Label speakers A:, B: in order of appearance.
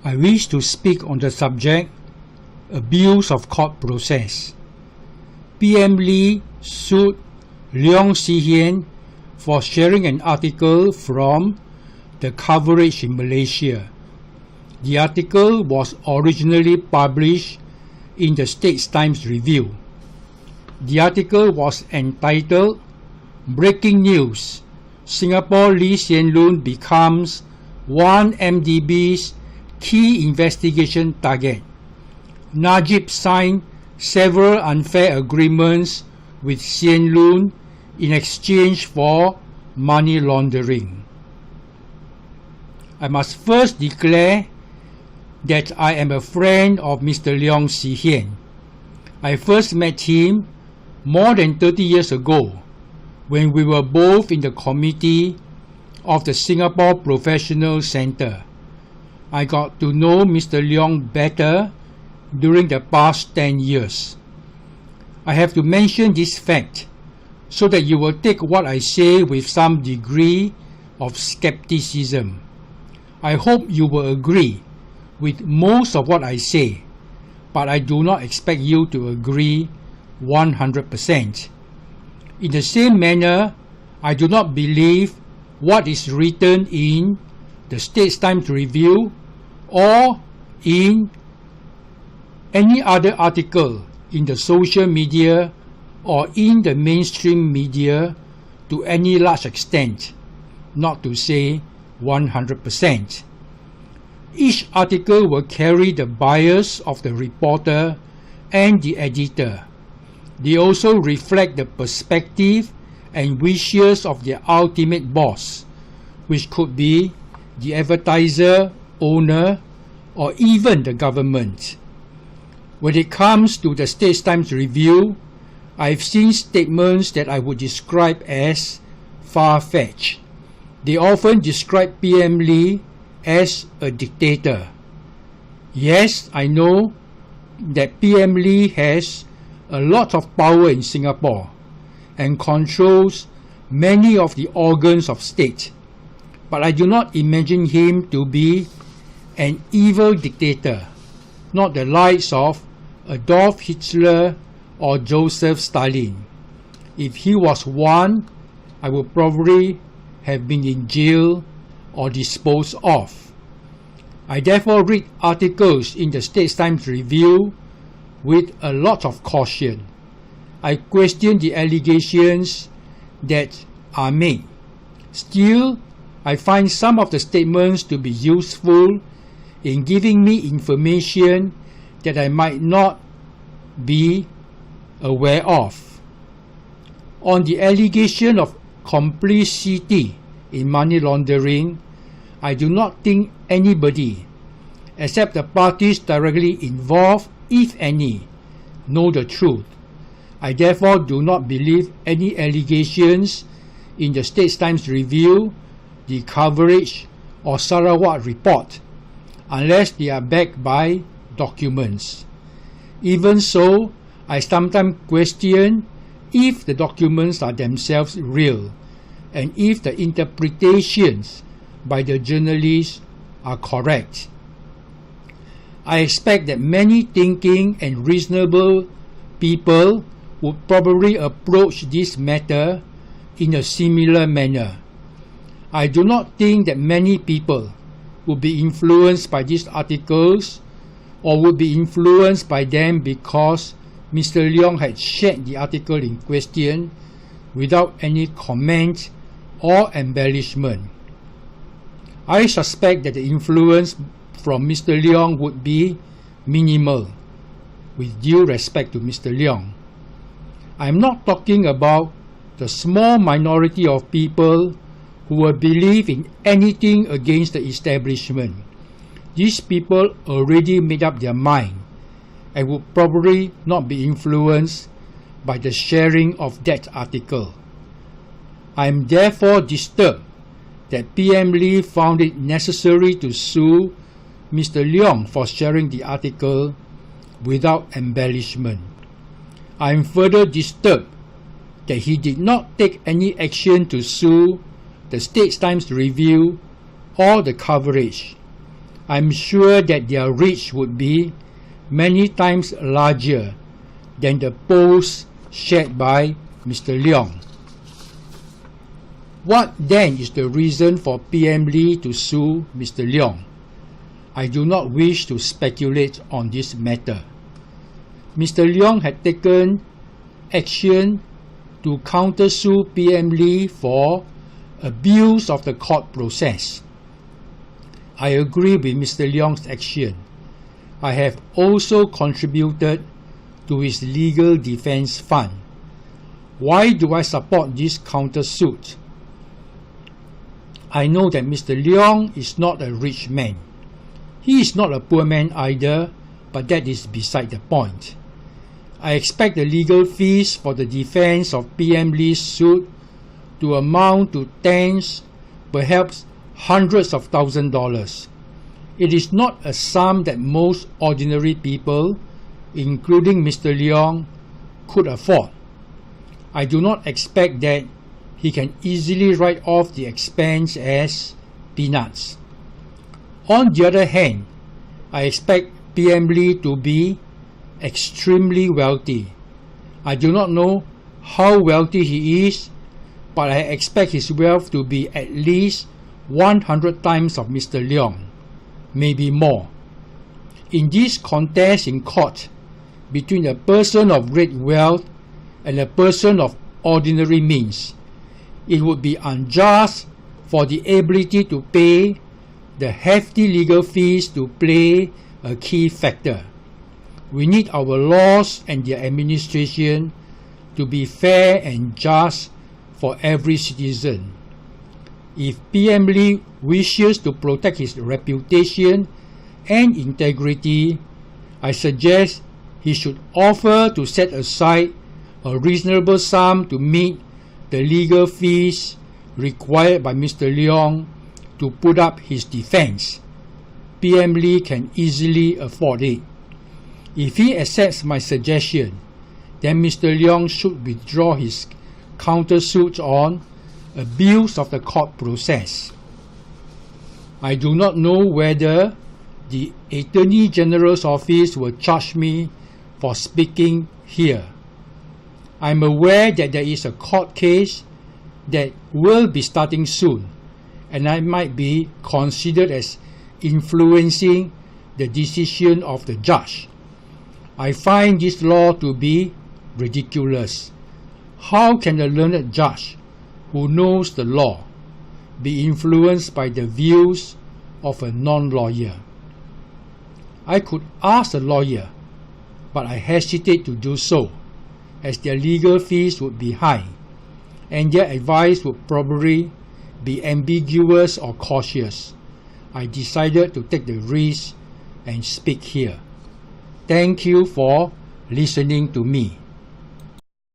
A: I wish to speak on the subject abuse of court process. PM Lee sued Kin Lian for sharing an article from the coverage in Malaysia. The article was originally published in the Straits Times Review. The article was entitled Breaking News: Singapore Lee Hsien Loong becomes 1MDB's key investigation target. Najib signed several unfair agreements with Hsien Loong in exchange for money laundering. I must first declare that I am a friend of Mr. Kin Lian. I first met him more than 30 years ago when we were both in the committee of the Singapore Professional Centre. I got to know Mr. Lian better during the past 10 years. I have to mention this fact so that you will take what I say with some degree of skepticism. I hope you will agree with most of what I say, but I do not expect you to agree 100%. In the same manner, I do not believe what is written in the Straits Times Review or in any other article in the social media or in the mainstream media to any large extent, not to say 100%. Each article will carry the bias of the reporter and the editor. They also reflect the perspective and wishes of their ultimate boss, which could be the advertiser, owner, or even the government. When it comes to the Straits Times Review, I've seen statements that I would describe as far-fetched. They often describe PM Lee as a dictator. Yes, I know that PM Lee has a lot of power in Singapore and controls many of the organs of state, but I do not imagine him to be an evil dictator, not the likes of Adolf Hitler or Joseph Stalin. If he was one, I would probably have been in jail or disposed of. I therefore read articles in the Straits Times Review with a lot of caution. I question the allegations that are made. Still, I find some of the statements to be useful in giving me information that I might not be aware of. On the allegation of complicity in money laundering, I do not think anybody, except the parties directly involved, if any, know the truth. I therefore do not believe any allegations in the Straits Times Review, the coverage, or Sarawak report, unless they are backed by documents. Even so, I sometimes question if the documents are themselves real and if the interpretations by the journalists are correct. I expect that many thinking and reasonable people would probably approach this matter in a similar manner. I do not think that many people would be influenced by these articles or would be influenced by them because Mr. Lian had shared the article in question without any comment or embellishment. I suspect that the influence from Mr. Lian would be minimal, with due respect to Mr. Lian. I am not talking about the small minority of people who will believe in anything against the establishment. These people already made up their mind and would probably not be influenced by the sharing of that article. I am therefore disturbed that PM Lee found it necessary to sue Mr. Lian for sharing the article without embellishment. I am further disturbed that he did not take any action to sue the Straits Times Review or the coverage. I'm sure that their reach would be many times larger than the posts shared by Mr. Leong. What then is the reason for PM Lee to sue Mr. Leong? I do not wish to speculate on this matter. Mr. Leong had taken action to countersue PM Lee for abuse of the court process. I agree with Mr. Leong's action. I have also contributed to his legal defense fund. Why do I support this countersuit? I know that Mr. Leong is not a rich man. He is not a poor man either, but that is beside the point. I expect the legal fees for the defense of PM Lee's suit to amount to tens, perhaps hundreds of $1,000s. It is not a sum that most ordinary people, including Mr. Leong, could afford. I do not expect that he can easily write off the expense as peanuts. On the other hand, I expect PM Lee to be extremely wealthy. I do not know how wealthy he is, but I expect his wealth to be at least 100 times of Mr. Leong, maybe more. In this contest in court between a person of great wealth and a person of ordinary means, it would be unjust for the ability to pay the hefty legal fees to play a key factor. We need our laws and their administration to be fair and just for every citizen. If PM Lee wishes to protect his reputation and integrity, I suggest he should offer to set aside a reasonable sum to meet the legal fees required by Mr. Leong to put up his defense. PM Lee can easily afford it. If he accepts my suggestion, then Mr. Leong should withdraw his countersuit on abuse of the court process. I do not know whether the Attorney General's office will charge me for speaking here. I am aware that there is a court case that will be starting soon, and I might be considered as influencing the decision of the judge. I find this law to be ridiculous. How can a learned judge who knows the law be influenced by the views of a non-lawyer? I could ask a lawyer, but I hesitate to do so, as their legal fees would be high, and their advice would probably be ambiguous or cautious. I decided to take the risk and speak here. Thank you for listening to me.